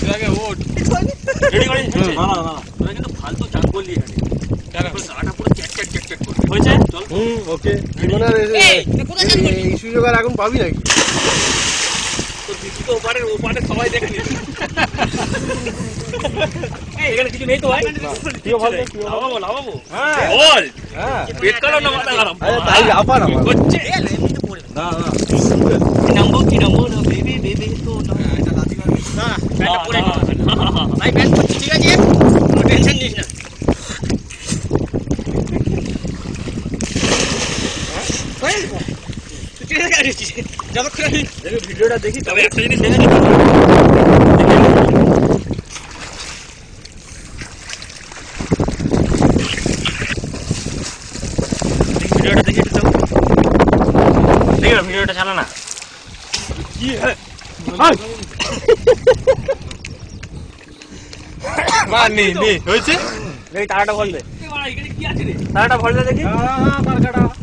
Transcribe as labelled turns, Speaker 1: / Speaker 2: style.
Speaker 1: আগে ওঠ
Speaker 2: রেডি করে
Speaker 1: না না না
Speaker 2: তোরা কিন্তু ফালতু চাপ করলি এখানে গাটা পুরো চ্যাট চ্যাট চ্যাট চ্যাট করবে হয়েছে চল
Speaker 3: ওকে এই সুযোগ আর এখন পাবি নাকি?
Speaker 2: তোর পিছু তো ওপারে সবাই দেখে নিবি এখানে কিছু নেই তো ভাই
Speaker 3: কেউ ভালো
Speaker 2: লাভাবো বল পেট কালো না মাথা খারাপ
Speaker 3: তাই আপা না
Speaker 2: হচ্ছে
Speaker 3: না না
Speaker 2: কি নাম্বার না বেবি বেবি তো না এটা লাতি মারবি না প্যান্টটা পরে ভাই প্যান্ট পরছি ঠিক আছে কোনো টেনশন নিস না তুই ঠিক আছে যতক্ষণ আমি ভিডিওটা দেখি তবে একটা জিনিস দেখে নিবি ভিডিওটা দেখে একটু দেখি না ভিডিওটা চালা না কি
Speaker 3: নে হয়েছে
Speaker 2: দেখি তারাটা ভল দে তারাটা ভল দে দেখি
Speaker 3: তারকাটা